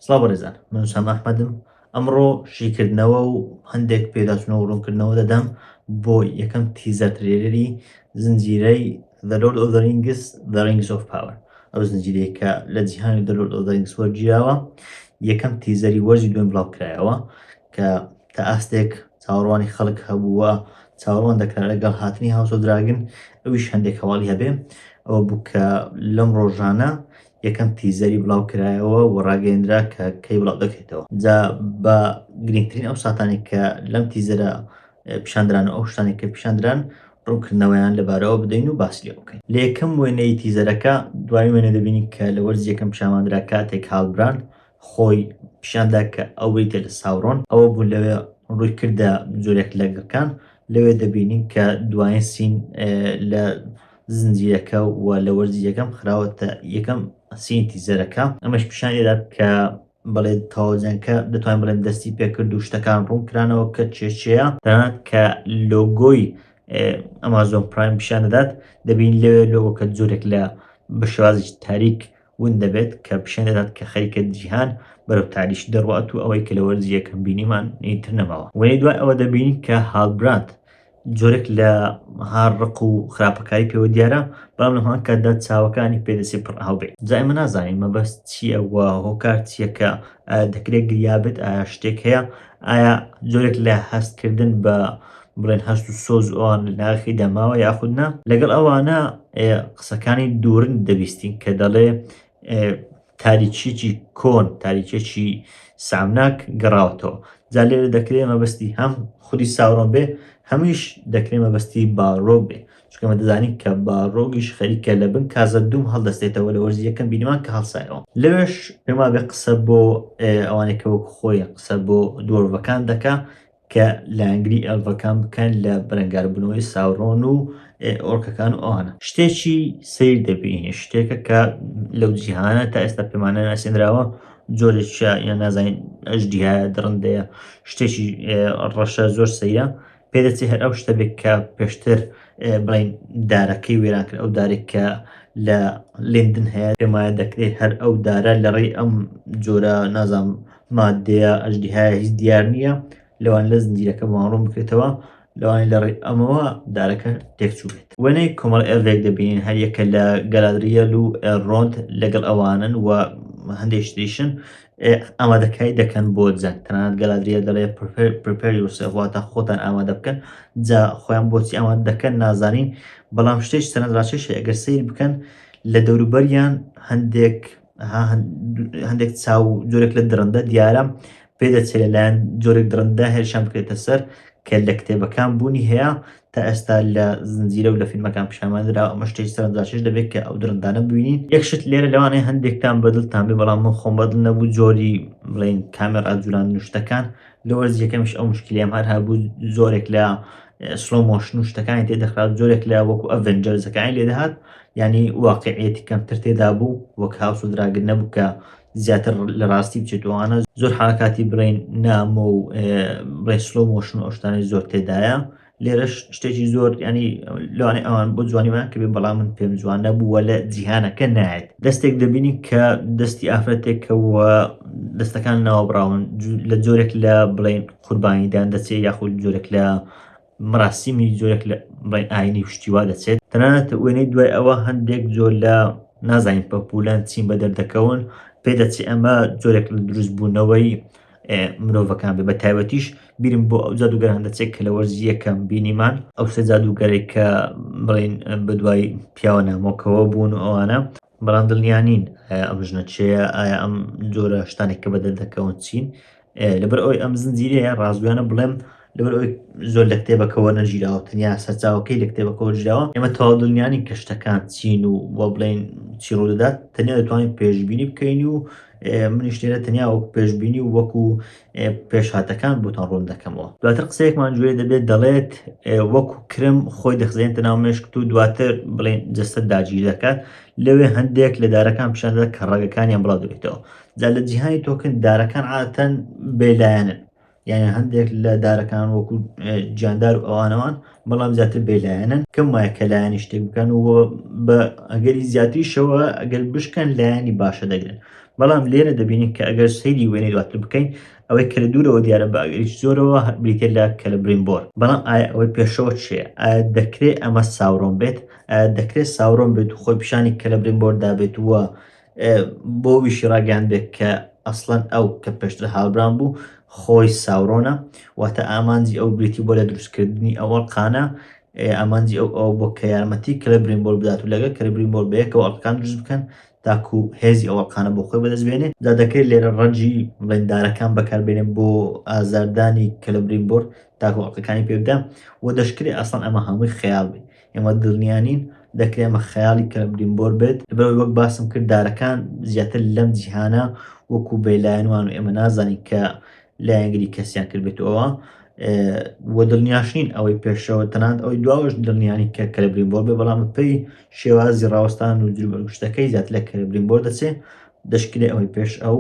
سڵاو بەڕێزان، من سام ئەحمەدم. ئەمڕۆ شیکردنەوە و هەندێک پێداچوونەوە و ڕوونکردنەوە دەدەم بۆ یەکەم تیزەر ترێلەری زنجیرەی The Lord of the Rings The Rings of Power. ئەو زنجیرەیە کە لە جیهانی The Lord of the Rings وەرگیراوە، یەکەم تیزەری وەرزی دوێن بڵاو کرایەوە کە تا ئاستێک چاوەڕوانی خەڵک هەبووە، چاوەڕوان دەکرا لەگەڵ هاتنی هاوس ئۆف دراگن، ئەویش هەندێک هەواڵی هەبێ. ئەوە بوو کە لەم ڕۆژانە یەکەم تیزەری بڵاو کرایەوە و ڕاگەیەندرا کە کەی بڵاو دەکرێتەوە. جا بە گرنگترین ئەو ساتانێک کە لەم تیزەرە پیشاندران و ئەو شتانێک کە پیشاندران ڕوونکردنەوەیان لەبارەوە بدەین و باسی لێ بکەین. لە یەکەم وێنەی تیزەرەکە دوای وێنە دەبینی کە لە وەرزی یەکەم پیشاماندرا کاتێک هاڵبراند خۆی پیشاندا کە ئەو بریتە لە ساورۆن، ئەوە بوو لەوێ ڕووی کردە جۆرێک لە گەڕکان. لەوێ دەبینین کە دوایین سین لە زنجیرەکە و لە وەرزی یەکەم خراوەتە یەکەم سین تیزەرەکە. ئەمەش پیشان دەدات کە بەڵێ تەواوەتیانکە دەتوانین بڵێن دەستی پێکرد و شتەکان ڕوونکرانەوە کە چێچەیە، تەنانەت کە لۆگۆی ئەمازۆن پرایم پیشان دەدات. دەبین لەوێ لۆگۆکە جۆرێک لە بە شێوازی تاریک ون دەبێت کە پیشان دەدات کە خەریکە جیهان بەرەو تاریش دەڕوات و ئەوەی کە لە وەرزی یەکەم بینیمان ئیتر نەماوە. وێنەی دوای ئەوە دەبینین کە هاڵبراند جۆرێک لە هاڕق و خراپەکاری پێوە دیارە، بەڵام لە هەمان کاتدا چاوەکانی پێدەچێت پڕ هەڵبێت. جا ئێمە نازانین مەبەست چییە و هۆکار چییە، کە دەکرێت گریابێت، ئایا شتێک هەیە، ئایا جۆرێک لە هەستکردن بە بڵێن هەست و سۆز ئەوان لە ناخی دەماوە یاخودنا. لەگەڵ ئەوانە قسەکانی دوورن دەبیستین کە دەڵێ تاریچێکی کۆن، تاریچێکی سامناک گەڕاوەتەوە. جا لێرە دەکرێت مەبەستی هەم خودی ساورۆن بێ، هەمیش دەکرێت مەبەستی باڕۆک بێ، چونکە دەزانین کە باڕۆکیش خەریکە لە بن کازە دوم هەڵدەستێتەوە لە وەرزی یەکەم بینیمان کە هەڵسایەوە. لەوێش پێما بێ قسە بۆ ئەوانێکە وەکو خۆی قسە بۆ دۆڕڤەکان دەکا کە لە ئەنگری ئەلڤەکان بکەن لە بەرەنگاربوونەوەی ساورۆن و ئۆرکەکان و ئەوانە. شتێکی سەیر دەبینی، شتێکە کە لەو جیهانە تا ئێستا پێمانە ناسێنراوە، جۆرێکە یان نازانین ئەژدیهایە، درڕندەیە، شتێکی ڕەشە زۆر سەیرە. پێدەچێت هەر ئەو شتە بێت کە پێشتر بڵین دارەکەی وێران کرد، ئەو دارێک کە لە لێندن هەیە، پێمایە دەکرێت هەر ئەو دارە لە ڕێی ئەم جۆرە نازانم مادەیە ئەژدیهایە هیچ دیار نییە، لەوان لە زنجیرەکە بڕوون بکرێتەوە، لەوانی لە ڕێی ئەمەوە دارەکە تێکچوو بێت. وێنەی کۆمەڵ ئێڤێک دەبینین، هەر یەکە لە گەلادریەل و ئێڕۆند لەگەڵ ئەوانن و هەندێک شتیشن ئامادەکاری دەکەن بۆ جەنگ. تەنانەت گەلادریەل دەڵێ prepare yourself، واتە خۆتان ئامادە بکەن. جا خۆیان بۆچی ئامادە دەکەن نازانین، بەڵام شتێک سەرنجڕاکێشە ئەگەر سەیر بکەن لە دەوروبەریان هەندێک چاو جۆرێک لە درڕندە دیارە، پێدەچێت لەلایەن جۆرێک درڕندە هێرشان بکرێتە سەر کە لە کتێبەکان بوونی هەیە، تا ئێستا لە زنجیرە و لە فیلمەکان پیشامانرا. ئەمە شتێکی سەرنجڕاکێش دەبێت کە ئەو درڕندانە ببینین. یەکشت لێرە لەوانەیە هەندێکتان بەدڵتان بێ، بەڵام من خۆم بەدڵ نەبوو جۆری بڵین کامێرا جوولان شتەکان. لە وەرزی یەکەمیش ئەو مشکلەیەم هەر هەبوو، زۆرێک لە سلۆ مۆشن و شتەکانی تێدەخرات، جۆرێک لە وەکو ئەڤەنجەرزەکانی لێدەهات، ینی واقعیەتی کەمتر تێدا بوو، وەک هاوس و دراگن نەبوو کە زیاتر لە ڕاستی بچێتوانە. زۆر حرکاتی بڕین نامۆ و بڵێ سلۆ مۆشن و ئەو شتانەی زۆر تێدایە. لێرەش شتێکی زۆر ینی لەوانەیە ئەوان بۆ جوانیمان کە بێ، بەڵام من پێم جوان نەبووە لە جیهانەکە نایێت. دەستێک دەبینی کە دەستی ئافرەتێکەوە دەستەکان ناوەبراون لە جۆرێک لە بڵین قوربانیدان دەچێت، یاخود جۆرێک لە مەراسیمی جۆرێک لە بڵین ئاینی شتیوا دەچێت. تەنانەت وێنەی دوای ئەوە هەندێک جۆر لە نازانین پەپولان چین بە دەردەکەون، پێدەچێت ئەمە جۆرێک لە دروستبوونەوەی مرۆڤەکان بێ. بە تایبەتیش بیرم بۆ ئەو جادوگەر هەندەچێت کە لە وەرزی یەکەم بینیمان، ئەو سێ جادوگەرێک کە بڵین بەدوای پیاوە نامۆکەوە بوون و ئەوانە، بەڵام دڵنیانین ئەم ژنە چێیە، ئایا ئەم جۆرە شتانێک کە بە دەردەکەون چین. لەبەر ئەوەی ئەم زنجیرەیە ڕازگویانە بڵێم، لەبەر ئەوەی زۆر لە کتێبەکەوە نەژیراوە، تەنیا سەرچاوەکەی لە کتێبەکەەوە ژراوە، ئێمە تەواو دڵنیانی کە شتەکان چین و وە بڵین چی ڕوودەدات، تەنیا دەتوانین پێشبینی بکەین و منیش لێرە تەنیا وەکو پێشبینی و وەکو پێشهاتەکان بۆتان ڕوون دەکەمەوە. دواتر قسەیەکمان جوێ دەبێت، دەڵێت وەکو کرم خۆی دەخزێنێتە ناو مێشکت و دواتر بڵین جەستەت داگیر دەکات. لەوێ هەندێک لە دارەکان پیشان دەدات کە ڕەگەکانیان بڵاو دەبێتەوە. جا لە جیهانی تۆکن دارەکان عادەتەن بێلایەنن، یعنی هەندێک لە دارەکان وەکو گیاندار و ئەوانەوان بەڵام زیاتر بێلایەنن کەم وایە کە لایەنی شتێک بکەن و بە ئەگەری زیاتریشەوە ئەگەر بشکەن لایەنی باشە دەگرن. بەڵام لێرە دەبینین کە ئەگەر سەیری وێنەی دواتر بکەین ئەوەی کە لە دوورەوە دیارە بە ئەگەریش زۆرەوە بریتێ لە کەلەبرینبۆر. بەڵام ئایا ئەوەی پێشەوە چیە؟ ئایا دەکرێت ئەمە ساوڕۆم بێت؟ ئایا دەکرێت ساوڕۆم بێت و خۆی پیشانی کەلەبرینبۆر دابێت وە بۆ ویشی ڕاگەیان بێت کە ئەسڵەن ئەو کە پێشتر هاڵبران بوو خۆی ساوڕۆنە واتە ئامانجی ئەو بریتی بۆ لە دروستکردنی ئەو ئەڵقانە ئامانجی ئەو بۆ کە یارمەتی کەلەبرینبۆر بدات و لەگەڵ کەلەبرینبۆر بەیەکەوە ئەڵقان دروست بکەن تاکو هێزی ئەو ئەڵقانە بۆ خۆی بەدەستبێنێ. جا دەکرێت لێرە ڕەنجی بڵێندارەکان بەکاربێنێن بۆ ئازاردانی کەلەبرینبۆر تاکو ئەڵقەکانی پێ بدەن و دەشکرێت ئەسڵەن ئەمە هەمووی خەیاڵ بێت. ئێمە دڵنیانین دەکرێت ئەمە خەیاڵی کەلەبرینبۆر بێت لەبەرەوەی وەک باسم کرد دارەکان زیاتر لەم جیهانە وەکو بێلایەنوان و ئێمە نازانین کە لایەنگری کەسیان کرد بێتەوە وە دڵنیاشین ئەوەی پێشەوە تەنانەت ئەوەی دواوەش دڵنیانی کە کەلەبرینبۆر بێ بەڵام پێی شێوازی ڕاوەستان و جروبەرگشتەکەی زیاتر لە کەلەبرینبۆر دەچێت دەشکرێت ئەوەی پێش ئەو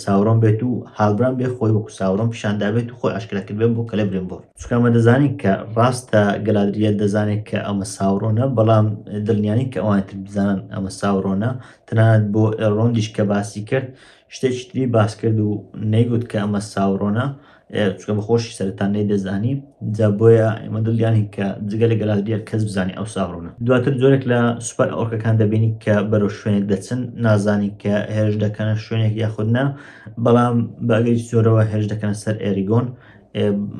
ساوڕۆم بێت و هاڵبران بێ خۆی وەکو ساوڕۆم پیشاندابێت و خۆی ئاشکراکرد بێت بۆ کەلەبرینبۆر. چونکە ئەمە دەزانین کە ڕاستە گەلادریەت دەزانێت کە ئەمە ساوڕۆنە بەڵام دڵنیانی کە ئەوانتر بزانن ئەمە ساوڕۆنە تەنانەت بۆ ئێڕۆندیش کە باسی کرد شتێکی تری باس کرد و نەیگوت کە ئەمە ساوڕۆنە چکە بەخۆشی سەرتان دەزانی جا بۆیە ئێمە دڵیانی کە جگە لە گەلادریەت کەس بزانانی ئەو ساوڕۆنە. دواتر زۆرێک لە سوپای ئۆرکەکان دەبینی کە بەرەو شوێنێک دەچن نازانی کە هێرش دەکەنە شوێنێک یاخودنا بەڵام بە ئەگەری زۆرەوە هێرش دەکەن سەر ئێریگۆن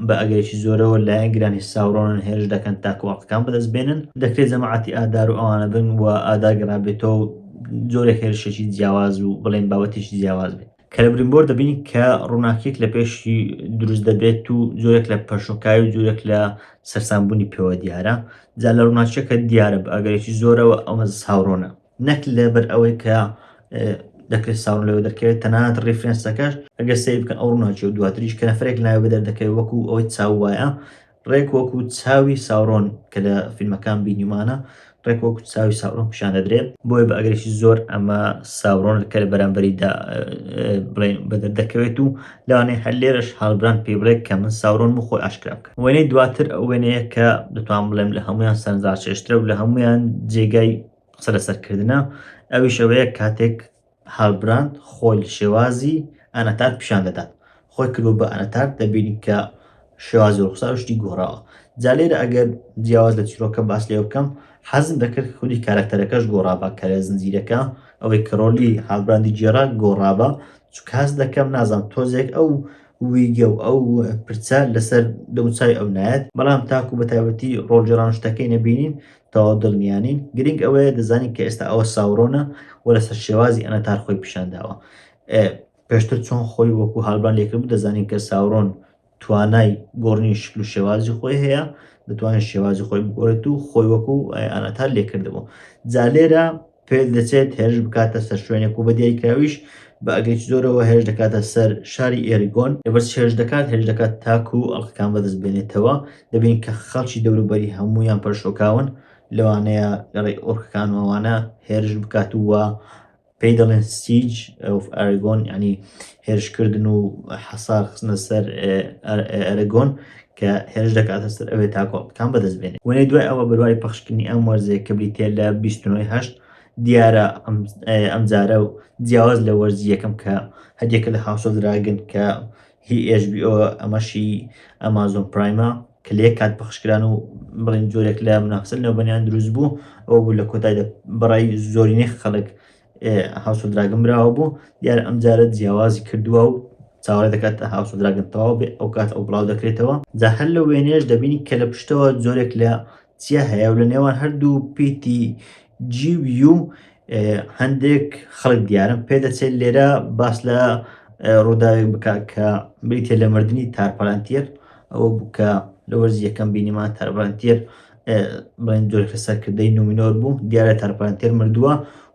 بە ئەگەرێکی زۆرەوە لایەنگرانی ساوڕۆنن هێرش دەکەن تاکو ئەڵقەکان بەدەست بێنن دەکرێت جەماعەتی ئادار و ئەوانە بن و ئاداگرابێتەوە جۆرێک هێرشێکی جیاواز و بڵێن بابەتێکی جیاواز بێت. کەلەبرینبۆر دەبینی کە ڕووناکیێک لە پێشی دروست دەبێت و جۆرێک لە پەرشۆکاوی و جۆرێک لە سەرسانبوونی پێوە دیارە جا لە ڕووناکیەکە دیارە بە ئەگەرێکی زۆرەوە ئەمە ساوڕۆنە نەک لەبەر ئەوەی کە دەکرێت ساوڕۆن لەوە دەکەوێت تەنانەت ڕیفرێنسەکەش ئەگەر سیر بکەن ئەو ڕووناکی و دواتریش کە نەفرێک ناوێ بەدەر دەکەوێت وەکو ئەوەی چاو وایە ڕێک وەکو چاوی ساوڕۆن کە لە فیلمەکان بینیمانە ڕێک وەکو چاوی ساوڕۆن پیشان دەدرێت بۆیە بە ئەگەرێکی زۆر ئەمە ساوڕۆن کە لە بەرامبەریدا بەدەر دەکەوێت و لەوانەیە هەر لێرەش هەڵبران پێ بڵێت کە من ساوڕۆن و خۆی ئاشکرا بکە. وێنەی دواتر ئەو وێنەیە کە دەتوان بڵێم لە هەمویان سەرنجڕاکێشترە و لە هەمویان جێگای قسە لەسەرکردنە ئەویش ئەوەیە کاتێک هەڵبران خۆی لە شێوازی ئەنەتار پیشان دەدات خۆی کردو بە ئەنەتار دەبینی کە شێوازی ڕوخسار شتی گۆڕاوە. جا لێرە ئەگەر جیاواز لە چیرۆکە باس لێ بکەم حەزم دەکرد خودی کارکتەرەکەش گۆڕابە کە لە زنجیرەکە ئەوەی کڕۆلی هاڵبراندی جێرا گۆڕابە چونکە حەز دەکەم نازانم تۆزێک ئەو ویگە و ئەو پرچە لەسەر دەموچاوی ئەو نایەت بەڵام تاکو بە تایبەتی ڕۆڵجێڕان شتەکەی نەبینین تەواو دڵنیانین گرنگ ئەوەیە دەزانین کە ئێستا ئەوە ساوڕۆنە و لەسەر شێوازی ئەنەتار خۆی پیشانداوە. پێشتر چۆن خۆی وەکو هاڵبران لێکرد بوو دەزانین کە ساوڕۆن توانای گۆڕنی شکل و شێوازی خۆی هەیە دەتوانێت شێوازی خۆی بگۆڕێت و خۆی وەکو ئەنەتار لێکردبوو. جا لێرە پێ دەچێت هێرش بکاتە سەر شوێنێک و بە دیاریکراویش بە ئەگەری زۆرەوە هێرش دەکاتە سەر شاری ئێریگۆن لەبەر هێرش دەکات تاکو و ئەڵقەکان بەدەست بێنێتەوە دەبین کە خەڵکی دەوروبەری هەمویان پەرشۆکاون لەوانەیە لەڕێی ئۆرکەکان وانە هێرش بکات وە پێی دەڵێن سیج ئەف ئەرگۆن ینی هێرشکردن و حەسار خستنە سەر ئەرگۆن کە هێرش دەکاتە سەر ئەوێ تاکۆڵەکان بەدەست بێنێت. وێنەی دوای ئەوە بەروای پەخشکردنی ئەم وەرزەیە کە بریتێ لە 28 دیارە ئەمجارە و جیاواز لە وەرزی یەکەم کە هەدیەکە لە هاوس ئۆف دراگن کە هی HBO ئەمەشی ئەمازۆن پرایمە کە لە یەک کات پەخشکران و بڵێن جۆرێک لە منافسە نێوبەنیان دروست بوو ئەوە بوو لە کۆتایدا بەڕای زۆرینەی خەڵک هاوس ئۆف دراگن براوە بوو دیارە ئەمجارە جیاوازی کردووە و چاوەڕێ دەکات هاوس ئۆف دراگن تەواو بێ ئەو کات ئەو بڵاو دەکرێتەوە. جا هەر لە وێنەیەش دەبینی کە لە پشتەوە جۆرێک لە چیا هەیە و لە نێوان هەردوو پیتی جیو هەندێک خەڵک دیارم پێدەچێت لێرە باس لە ڕووداوێک بکە کە بریتێ لە مردنی تارپەلانتیر ئەوە بووکە لە وەرزی یەکەم بینیمان تارپەلانتیر بڵێن جۆرێک لە سەرکردەی نومینۆر بوو دیارە تارپەلانتیر مردووە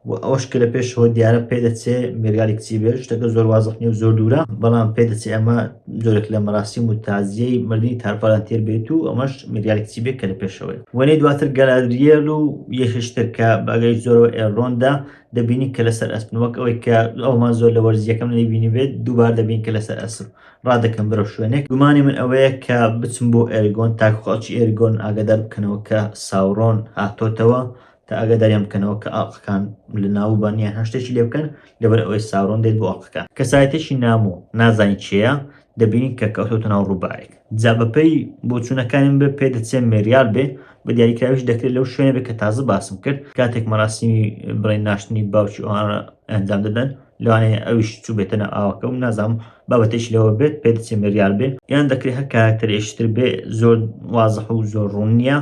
و ئەوەش کە لە پێشەوە دیارە پێ دەچێ مێرگاری کچی بێت شتەکە زۆر وازڵ نیە و زۆر دوورە بەڵام پێ دەچێت ئەمە جۆرێک لە مەراسیم و تازیەی مردنی تارپەران تێر بێت و ئەمەش مێرگاری کچی بێت کە لە پێشەوەی وەنەی دواتر گەلادریێل و یەکێشتر کە بەگەی زۆرەوە ئێڕۆندا دەبینی کە لەسەر ئەسپن وەک ئەوەی کە ئەومان زۆر لە وەرزیەکەم نەیبینی بێت دووبار دەبین کە لەسەر ئەسپ ڕادەکەم بەرەو شوێنێک گومانی من ئەوەیە کە بچم بۆ ئێرگۆن تاکو خەڵکی ئێرگۆن ئاگادار بکەنەوە کە ساورۆن هاتۆتەوە تا ئاگاداریان بکەنەوە کە ئاڵقەکان لە ناوبانیان هەر شتێکی لێ بکەن لەبەر ئەوەی ساورۆن دێت بۆ ئاڵقەکان کەسایەتێکی نامۆ نازانی چییە دەبینین کە کەوتۆتە ناو ڕووبارێک جابەپەی بۆچوونەکانم بێ پێ دەچێت مێریال بێ بە دیاریکراویش دەکرێت لەو شوێنە بێت کە تازە باسم کرد کاتێک مەراسیمی بڕێن ناشتنی باوکی ئەوانە ئەنجام دەدەن لەوانەیە ئەویش چوو بێتەنە ئاوەکە و نازانم بابەتێکی لەوە بێت پێ دەچێت مێریال بێ یان دەکرێت هەر کارکتەرێشتر بێ زۆر وازەح و زۆر ڕوون نییە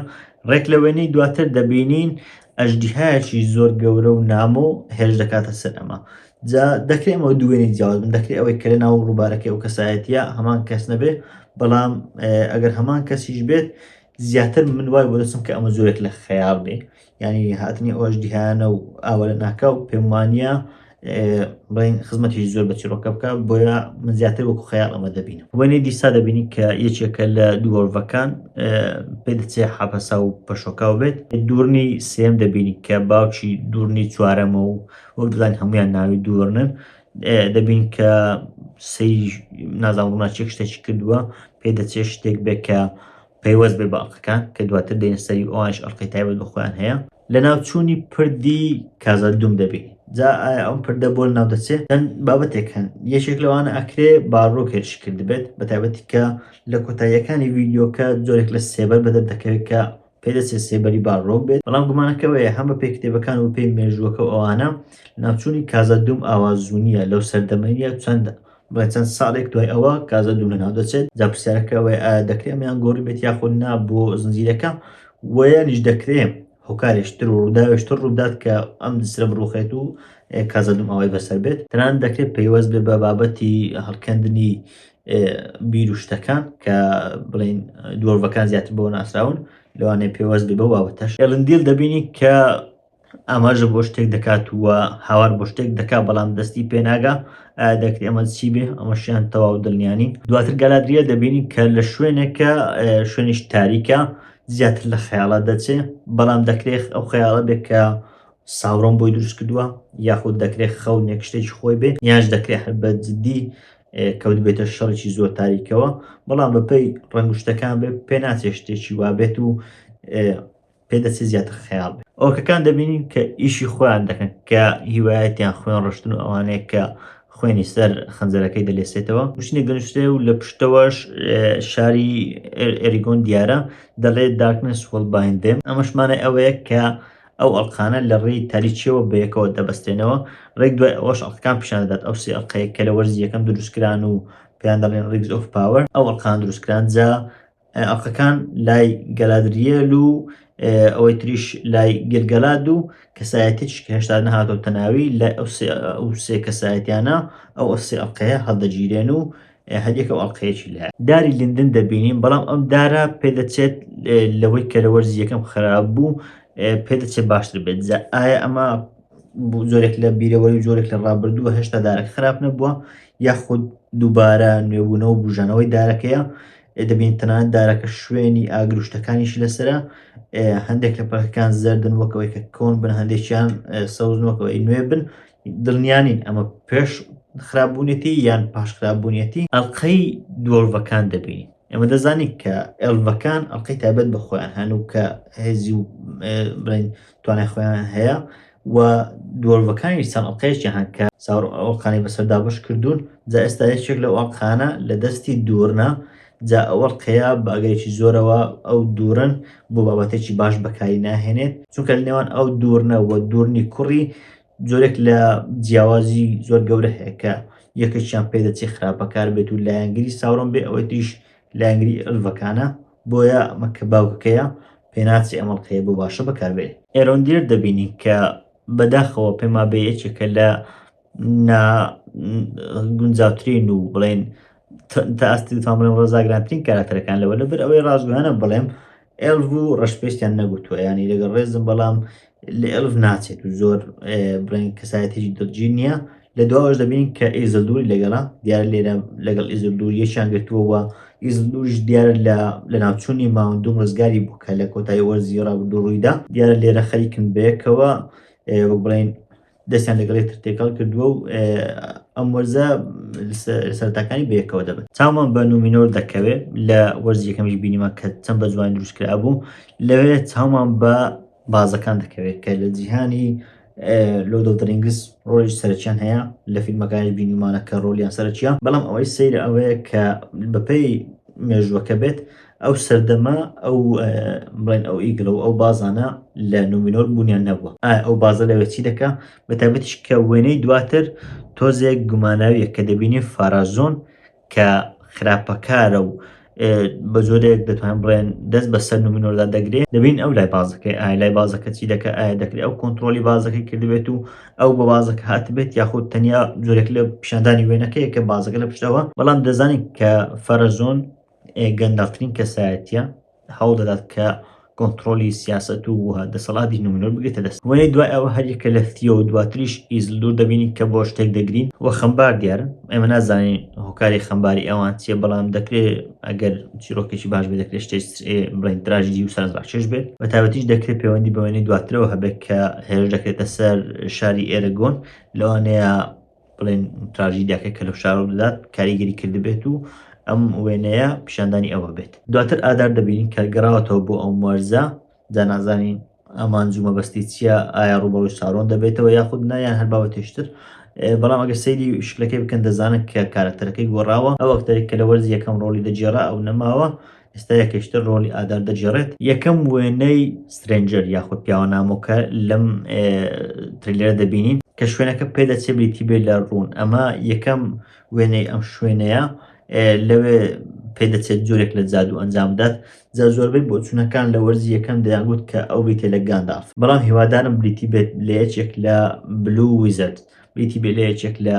ڕێک لە وێنەی دواتر دەبینین ئەژدیهایەکی زۆر گەورە و نامۆ هێرش دەکاتە سەر ئەمە جا دەکرێت ئەمە دووێنی جیاواز بن دەکرێت ئەوەی کە لە ناو ڕووبارەکەی ئەو کەسایەتیە هەمان کەس نەبێ بەڵام ئەگەر هەمان کەسیش بێت زیاتر من وای بۆ دەچم کە ئەمە زۆرێک لە خەیاڵ بێ ینی هاتنی ئەو ئەژدیهایانە و ئاوە لە ناکە و پێم وانیە بڵین خزمەتیش زۆر بە چیرۆکە بکە بۆیە من زیاتر وەکو خەیاڵ ئەمە دەبینم وێنەی دیسا دەبینی کە یەکێکە لە دووەڕڤەکان پێ دەچێت حەپەسا و پەشۆکاو بێت دوورنی سێم دەبینی کە باوکی دوورنی چوارەمە و وەک دەزانین هەمویان ناوی دوورنن دەبین کە نازان ڕووناچێک شتێکی کردووە پێ دەچێت شتێک بێت کە پەیوەست بێ بە ئەڵقەکان کە دواتر دێنە سەری ئەوانش ئەڵقەی تایبەت بە خۆیان هەیە لە ناوچوونی پردی کازادوم دەبێت جا ئەم پردە بۆ ناو دەچێت بابەتێک هەن یەکێک لەوانە ئەکرێ باڕۆک هێرشی کرد بێت بە تایبەتی کە لە کۆتاییەکانی ڤیدیۆکە جۆرێک لە سێبەر بەدەر دەکەوێت کە پێدەچێت سێبەری باڕۆک بێت بەڵام گومانەکەوەیە هەم بە پێی کتێبەکان و پێی مێژووەکە ئەوانە ناوچوونی کازادوم ئاوازوونیە لەو سەردەمەنیە چەند ساڵێک دوای ئەوە کازادوم لە ناو دەچێت جا پرسیارەکەوەی دەکرێت ئەمیان گۆڕی بێت یاخود نا بۆ زنجیرەکە وەیانیش دەکرێت هۆکارێشتر و ڕووداوێشتر ڕوودات کە ئەم دسرە بڕوخێت و کازادوم ئەوەی بەسەر بێت تەنان دەکرێت پەیوەست بێ بە بابەتی هەڵکەندنی بیر و شتەکان کە بڵین دووەڕڤەکان زیاتر بۆ ناسراون لەوانەیە پێوەست بێ بە بابەتەش ئێڵندیل دەبینی کە ئاماژە بۆ شتێک دەکات وە هاوار بۆ شتێک دەکات بەڵام دەستی پێناگا دەکرێت ئەمە چی بێ ئەمەشیان تەواو دڵنیانی دواتر گەلادریە دەبینی کە لە شوێنێکە شوێنیش تاریکە زیاتر لە خەیاڵات دەچێت بەڵام دەکرێت ئەو خەیاڵە بێت کە ساورۆن بۆی دروست کردووە یاخود دەکرێت خەونێک شتێکی خۆی بێت یانش دەکرێت هەر بە جددی کەوت بێتە شەڕێکی زۆر تاریکەوە بەڵام بەپەی ڕەنگشتەکان بێ پێ ناچێت شتێکی وابێت و پێدەچێت زیاتر خەیاڵ بێت ئەوکەکان دەبینین کە ئیشی خۆیان دەکەن کە هیوایەتیان خوێن ڕشتن و ئەوانەیە کە خوێنی سەر خەنجەرەکەی دەلێسێتەوە شتێک گەنجشتێ و لە پشتەوەش شاری ئێریگۆن دیارە دەڵێت دارکنس وەڵ بایندێم ئەمەشمانە ئەوەیە کە ئەو ئەڵقانە لە ڕێی تاریچیەوە بەیەکەوە دەبەستێنەوە ڕێک دوای ئەوەش ئەڵقەکان پیشان دەدات ئەو سێ ئەڵقەیە کە لە وەرزی یەکەم دروستکران و پێیان دەڵێن ڕیگز ئۆف پاوەر ئەو ئەڵقان دروستکران جا ئەڵقەکان لای گەلادریێل و ئەوەی تریش لای گلگەلاد و کەسایەتێکی کە هێشتا نەهاتۆتە ناوی لای ئەو سێ کەسایەتیانە ئەو سێ ئەڵقەیە هەڵدەگیرێن و هەریەکە ئەڵقەیەکی لای داری لیندن دەبینین بەڵام ئەم دارە پێدەچێت لەوەی کە لە وەرزی یەکەم خراپ بوو پێدەچێت باشتر بێت ئایا ئەمە زۆرێک لە بیرەوەی و جۆرێک لە ڕابردووە هێشتا دارەکە خراپ نەبووە یاخود دووبارە نوێبوونەوە بژانەوەی دارەکەیە دەبین تەنانەت دارەکە شوێنی ئاگرشتەکانیشی لەسرە هەندێک لە پەرەکان زەردن وەکەوەی کە کۆن بن هەندێکیان سەوزنەوەکەوەی نوێ بن دڵنیانین ئەمە پێش خراپبوونێتی یان پاش خراپبوونیەتی ئەڵقەی دووەڕڤەکان دەبینی ئێمە دەزانین کە ئێڵڤەکان ئەڵقەی تایبەت بە خۆیان هەن و کە هێزی و بڵین توانای خۆیان هەیە و دووەڕڤەکانی چەند ئەڵقەیەکی هەن کە ساور ئەڵقانی بەسەردا بەش کردوون جا ئێستا یەکێک لەو ئەڵقانە لە دەستی دوورنە جا ئەوەڵقەیە بە ئەگەرێکی زۆرەوە ئەو دوورن بۆ بابەتێکی باش بەکاری ناهێنێت چونکە لە نێوان ئەو دوورنە و دوورنی کوڕی جۆرێک لە جیاوازی زۆر گەورە هەیە کە یەکێکیان پێ دەچێت خراپەکار بێت و لایەنگری ساورۆن بێ ئەوەی تریش لایەنگری ئەلڤەکانە بۆیە ئەمە کە باوکەکەیە پێناچی ئەمەڵقەیە بۆ باشە بەکاربێت ئێرۆندیر دەبینین کە بەداخەوە پێما بێ یەکێکە لە گونجاوترین و بڵێن تا ئەستی توان بڵێم ڕزاگرانترین کارکتەرەکان لەوە لەبەر ئەوەی ڕازگویانە بڵێم ئێلڤ و ڕەشپێشتیان نەگوتووە، ینی لەگەڵ ڕێزم، بەڵام لە ئێلڤ ناچێت و زۆر بڵێن کەسایەتیی دڵگیر نییە. لە دواوەش دەبین کە ئیزلدوری لەگەڵا، دیارە لێرە لەگەڵ ئیزلدوری یەکیان گرتووەوە. ئیزلدوریش دیارە لە ناوچوونی ماوەندوو ڕزگاری بوو کە لە کۆتایی وەرزی ڕابردوو ڕوویدا، دیارە لێرە خەریکن بەیەکەوە، وەک بڵێن دەستیان لەگەڵ یەکتر تێکەڵ کردووە و ئەم وەرزە سەرەتاکانی بەیەکەوە دەبن. چاومان بە نومینۆر دەکەوێت لە وەرزی یەکەمیش بینیمە کە چەند بە جوانی دروست کرا بوو. لەوێ چاومان بە بازەکان دەکەوێت کە لە جیهانی لۆرد ئۆف دە ڕینگز ڕۆڵێکی سەرەکیان هەیە، لە فیلمەکانی بینیمانە کە ڕۆڵیان سەرەکیە، بەڵام ئەوەی سەیرە ئەوەیە کە بەپێی مێژووەکە بێت ئەو سەردەمە ئەو بڵێن ئەو ئیگڵە و ئەو بازانە لە نومینۆر بوونیان نەبووە. ئەو بازە لەوێ چی دەکا؟ بەتایبەتیش کە وێنەی دواتر تۆزێک گوماناویە کە دەبینی فارازۆن کە خراپەکارە و بە زۆرێک دەتوانین بڵێن دەست بەسەر نومینۆردا دەگرێت، دەبین ئەو لای بازەکەی لای بازەکە چی دەکە، ئایا دەکرێت ئەو کۆنتترۆلی بازەکەی کردبێت و ئەو بە بازەکە هاتبێت، یاخود تەنیا زۆرێک لە پیشاندانی وێنەکەی کە بازەکە لە پشتەوە. بەڵام دەزانین کە فەرەزۆن گەندەڵترین کەسایەتیە، هەوڵ دەدات کە کۆنتترۆلی سیاست و دەسەڵاتی نومینۆر بگرێتە دەست. وێنەی دوای ئەوە هەریەکە لە تیە و دواتریش ئیزلدور دەبینی کە بۆ شتێک دەگرین وە خەمبار دیارن. ئێمە نازانین هۆکاری خەمباری ئەوان چیە، بەڵام دەکرێت ئەگەر چیرۆکێکی باش بێت دەکرێت شتێک بڵین تراژدی و سەرنجڕاکێش بێت. بە تایبەتیش دەکرێت پەیوەندی بە وێنەی دواترەوە هەبێت کە هێرش دەکرێتە سەر شاری ئێرەگۆن، لەوانەیە بڵێن تراژیدیاکە کە لەو شار دەدات کاریگەری کردبێت و ئەم وێنەیە پیشاندانی ئەوە بێت. دواتر ئادار دەبینین کە گەڕاوەتەوە بۆ ئەو وەرزە، جا نازانین ئەمان جومە بەستی چییە، ئایا ڕوبەڕووی سارۆن دەبێتەوە یاخود نایان هەر بابەتێشتر. بەڵام ئەگەر سەیری شکلەکەی بکەن دەزانن کە کارکتەرەکەی گۆڕاوە، ئەو ئەکتەرێک کە لە وەرزی یەکەم ڕۆڵی دەجێڕا ئەو نەماوە، ئێستا یەکەشتر ڕۆڵی ئادار دەجێڕێت. یەکەم وێنەی سترێنجەر یاخود پیاوەنامۆکە لەم تریلەرە دەبینین کە شوێنەکە پێدەچێ بریتی بێت لە ڕوون. ئەمە یەکەم وێنەی ئەم شوێنەیە، لەوێ پێدەچێت جۆرێک لە جادو ئەنجام بدات. زۆربەی بۆچوونەکان لە وەرزی یەکەم دەیانگوت کە ئەو بریتێ لە گاندالف، بەڵام هیوادارم بریتی بێت لە یەکێک لە بلو ویزرد، بریتی بێت لە یەکێک لە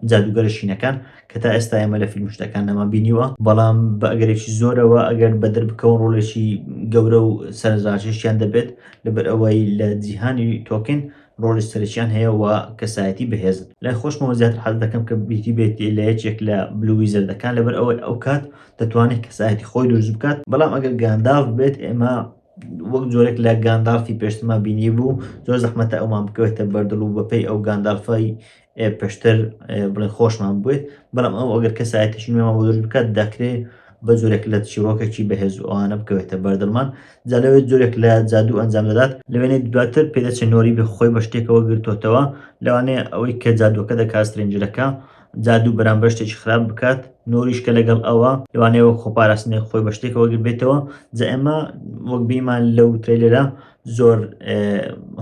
جادوگەرە شینەکان کە تا ئێستا ئێمە لە فیلم شتەکان نەمان بینیوە. بەڵام بە ئەگەرێکی زۆرەوە ئەگەر بەدر بکەون ڕۆڵێکی گەورە و سەرنجڕاکێشیان دەبێت، لەبەر ئەوەی لە جیهانی تۆکن ڕۆڵی سەرەکیان هەیە و کەسایەتی بەهێزن. لای خۆشمەوە زیاتر حەز دەکەم کە بریتی بێت لە یەکێک لە بلو ویزردەکان، لەبەر ئەوەی ئەو کات دەتوانێت کەسایەتی خۆی دروست بکات. بەڵام ئەگەر گاندالف بێت، ئێمە وەک جۆرێک لە گاندالفی پێشترمان بینی بوو، زۆر زەحمەتە ئەومان بکەوێتە بەردڵ و بەپێی ئەو گاندالفای پێشتر بڵێن خۆشمان بێت. بەڵام ئەو ئەگەر کەسایەتیشی نوێمان بۆ دروست بکات، دەکرێت بە جۆرێک لە چیرۆکێکی بەهێز و ئەوانە بکەوێتە بەردڵمان. جا لەوێت جۆرێک لە جادو ئەنجام دەدات. لەوێنێ دواتر پێدەچێت نۆری بێ خۆی بە شتێکەوە گرتوتەوە، لەوانەیە ئەوەی کە جادوەکە دەکات سترێنجەرەکە جادو بەرامبەر شتێکی خراپ بکات، نۆریشکە لەگەڵ ئەوە لەوانەیە وەک خۆپاراستنێک خۆی بە شتێکەوە گربێتەوە. جا ئێمە وەک بیمان لەو ترێلەرە زۆر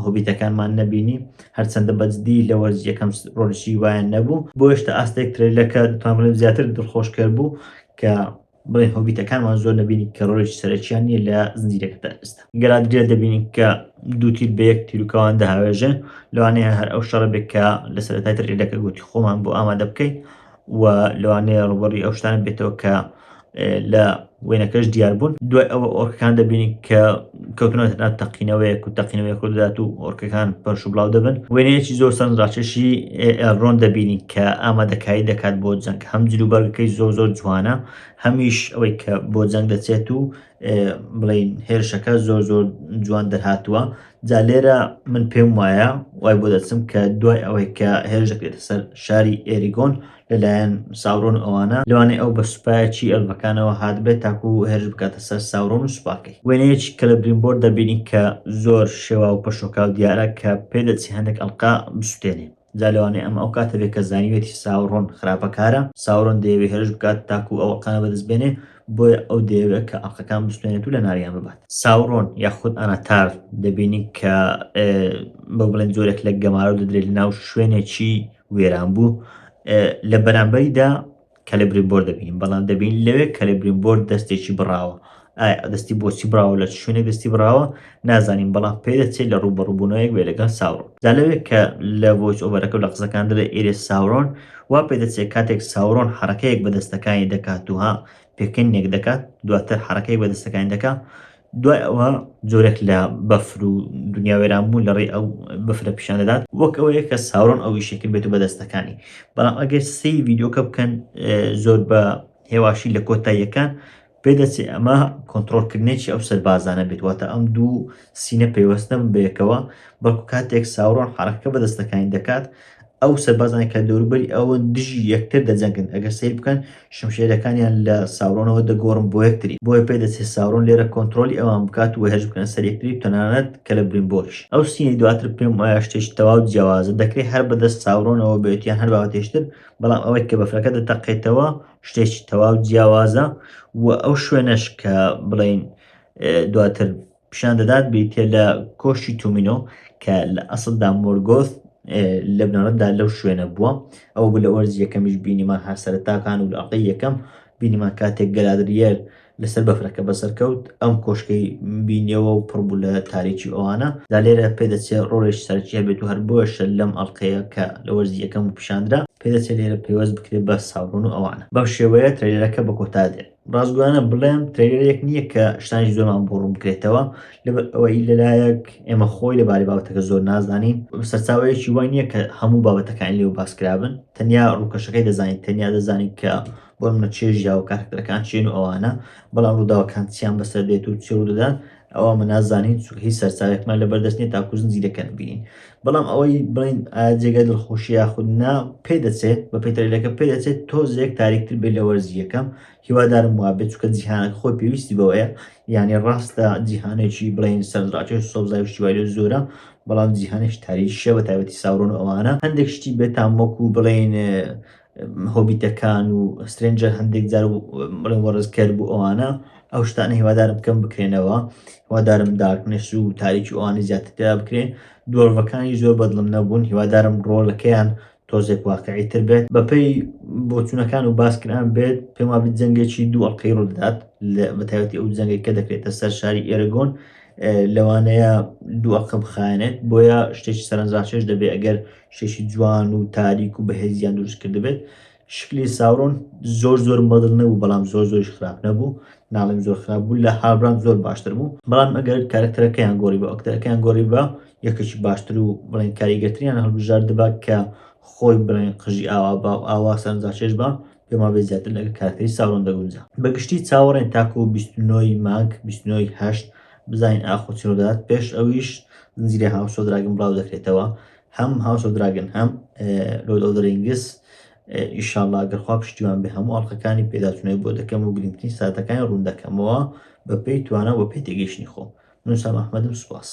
هۆبیتەکانمان نەبینی، هەرچەندە بەجددی لە وەرزی یەکەم ڕۆڵشی وایان نەبوو. بۆ هێشتا ئاستێک ترێلەکە دەتوانم بڵێم زیاتر دڵخۆشکەر بوو کە بڵێن هۆبیتەکانمان زۆر نەبینی کە ڕۆڵێکی سەرەکیان نییە لە زنجیرەکەدا ئێستا. گەرادرێت دەبینین کە دوو تیر بە یەک تیرروکەوان دەهاوێژێ، لەوانەیە هەر ئەو شەڕە بێت کە لە سەرەتای ترێلەکە گوتی خۆمان بۆ ئامادە بکەین و لەوانەیە ڕوبەڕووی ئەو شتانە بێتەوە کە لە وێنەکەش دیار بوون. دوای ئەوە ئۆرکەکان دەبینین کە کەوتنەوەتە تەقینەوەیەک و تەقینەوەیەک دەدات و ئۆرکەکان پەرش و بڵاو دەبن. وێنەیەکی زۆر سەرنجڕاکێشی ئێلڕۆن دەبینین کە ئامادەکاری دەکات بۆ جەنگ، هەم جلوبەرگەکەی زۆر جوانە، هەمیش ئەوەی کە بۆ جەنگ دەچێت و بڵین هێرشەکە زۆر جوان دەرهاتووە. جا لێرە من پێم وایە وای بۆ دەچم کە دوای ئەوەی کە هێرش دەکرێتە سەر شاری ئێریگۆن لەلایەن ساورۆن ئەوانە، لەوانەیە ئەو بە سوپایەکی ئەلڤەکانەوە هات بێت تاکو هێرش بکاتە سەر ساورۆن و سوپاکەی. وێنەیەکی کە لە برینبۆرد دەبینین کە زۆر شێوا و پەشۆکاو دیارە کە پێدەچی هەندێک ئەڵقا بسووتێنێ. جا لەوانەیە ئەم ئەو کاتە بێت کە زانیوێتی ساورۆن خراپەکارە، ساورۆن دەیەوێت هێرش بکات تاکو ئەو ئەڵقانە بەدەست بێنێ، بۆیە ئەو دەیەوێت کە ئەڵقەکان بسوێنێت و لە ناریان ببات. ساورۆن یاخود ئەناتار دەبینین کە بە بڵێن جۆرێک لە گەمارە دەدرێت لە ناو شوێنێکی وێران بوو لە بەرامبەریدا کە لە برینبۆرد دەبینین. بەڵام دەبین لەوێ کە لە برینبۆرد دەستێکی بڕاوە، ئایا دەستی بۆچی بڕاوە، لە شوێنێک دەستی بڕاوە نازانین، بەڵام پێدەچێت لە ڕوبەڕووبوونەوەیەک بێ لەگەڵ ساورۆن. جا لەوێ کە لە ڤۆیس ئۆڤەرەکە و لە قسەکان دەڵێ ئێرێ ساورۆن، وا پێدەچێت کاتێک ساورۆن حەرەکەیەک بە دەستەکانی دەکات و پێکەنێک دەکات، دواتر حەرەکەی بە دەستەکانی دەکات، دوای ئەوە جۆرێک لە بەفر و دنیا وێران بوون لە ڕێی ئەو بەفرە پیشان دەدات وەک ئەوەیە کە ساورۆن ئەو ئیشێکرد بێت و بەدەستەکانی بەڵام ئەگەر سی ڤیددیۆکە بکەن زۆر بە هێواشی لە کۆتاییەکان پێدەچێت ئەمە کۆنتترۆلکردنێکی ئەو سەربازانە بێت واتە ئەم دوو سینە پەیوەستن بەیەکەوە بەڵکو کاتێک ساورۆن حرەکە بەدەستەکانی دەکات ئەو سەربازانی کە دەوروبەری ئەوە دژی یەکتر دەجەنگن ئەگەر سیر بکەن شمشێرەکانیان لە ساورۆنەوە دەگۆڕن بۆ یەکتری بۆیە پێدەچێت ساورۆن لێرە کۆنتترۆلی ئەوان بکات و هێژ بکەن سەر یەکتری تەنانەت کە لە برین بۆش ئەو سینی دواتر پێم وایە شتێکی تەواو جیاوازە دەکرێت هەر بەدەست ساورۆنەوە بێتیان هەر باوەتێشتر بەڵام ئەوەی کە بەفرەکە دەتەقێتەوە شتێکی تەواو جیاوازە و ئەو شوێنەش کە بڵین دواتر پیشان دەدات بیتێ لە کۆشی تومینۆ کە لە ئەسڵدا مۆرگۆث لە بنەڕەتدا لەو شوێنە بووە ئەو لە وەرزی یەکەمیش بینیمان هەر سەرەتاکان و لە ئەڵقەی یەکەم بینیمان کاتێک گەلادریەر لەسەر بەفرەکە بەسەرکەوت ئەم کۆشکەی بینیەوە و پڕبوو لە تاریکی ئەوانە دا لێرە پێدەچێت ڕۆژێک سەرچی هەبێت و هەر بۆشە لەم ئەڵلقەیە کە لە وەرزی یەکەم و پیشاندرا پێدەچێت لێرە پێوەست بکرێت بە ساورۆن و ئەوانە بەو شێوەیە ترێلەکە بە کۆتا دێت ڕازگویانە بڵێم ترێلەرێک نییە کە شتانی زۆرمان بۆ ڕوون بکرێتەوە لەبەر ئەوەی لەلایەک ئێمە خۆی لەبارەی بابەتەکە زۆر نازانین سەرچاوەیەکی وای نییە کە هەموو بابەتەکانی لێو باسکرابن تەنیا ڕووکەشەکەی دەزانین تەنیا دەزانین کە بۆ منە چێژیا و کارکتەرەکان چێن و ئەوانە بەڵام ڕووداوەکان چیان بەسەر دێت و چێ دەدان ئەوە من نازانین چونکە هیچ سەرچاوێکمان لەبەردەست نیە تاکو زنجیرەکە نبینین بەڵام ئەوەی بڵین جێگە دڵخۆشی یاخودنا پێدەچێت بە پێیتەرێلەکە پێدەچێت تۆزێک تاریکتر بێت لە وەرزی یەکەم هیوادارم وابێت چونکە جیهانەکە خۆی پێویستی بەوەیە یعنی ڕاستە جیهانێکی بڵین سەرنجڕاکێش سۆبزای شتیوای زۆرە بەڵام جیهانێک تاریشە بە تایبەتی ساورۆن و ئەوانە هەندێک شتی بێتان وەکو بڵین هۆبیتەکان و سترێنجەر هەندێک جار بڵێن وەڕزکرد بوو ئەوانە ئەو شتانە هیوادارم بکەم بکرێنەوە هیوادارم دارکنێش و تاریکی ئەوانی زیاترترا بکرێن دۆڕڤەکانی زۆر بەدڵم نەبوون هیوادارم ڕۆڵەکەیان تۆزێک واقعیتر بێت بەپێی بۆچوونەکان و باسکران بێت پێم وابێت جەنگێکی دوو ئەڵقەی ڕوودات بە تایبەتی ئەو جەنگێک کە دەکرێتە سەر شاری ئێرەگۆن لەوانەیە دوو ئەڵقە بخایەنێت بۆیە شتێکی سەرنجڕاکێش دەبێت ئەگەر شتێکی جوان و تاریک و بەهێزیان دروست کرد دەبێت شکلی ساورۆن زۆر بەدڵ نەبوو بەڵام زۆریش خراپ نەبوو ناڵێم زۆر خراپ بوو لە هاوڕان زۆر باشتر بوو بەڵام ئەگەر کارکتەرەکەیان گۆڕی بە ئەکتەرەکەیان گۆڕی بە یەکێکی باشتر و بڵێن کاریگەرتریان هەڵبژار دەبات کە خۆی بڵێن قژی ئاوا بە ئاوا سەرنجڕاکێش بە پێم وابێت زیاتر لەگە کارکتەری ساورۆن دەگونجا بەگشتی چاوەڕێن تاکو و 29 مانگ 29 هەشت بزانین ئاخۆچی ڕۆدات پێش ئەویش زنجیرە هاوس ئۆف دراگن بڵاو دەکرێتەوە هەم هاوس ئۆف دراگن هەم لۆرد ئۆف دە ڕینگس ئیشاڵڵا ئەگەر خوا پشتیوان بێ هەموو ئەڵلقەکانی پێداچوونەوەی بۆ دەکەم و گرنگترین ساتەکانی ڕوون دەکەمەوە بە پێی توانە بۆ پێی تێگەیشتنی خۆم من سام ئەحمەدم سوپاس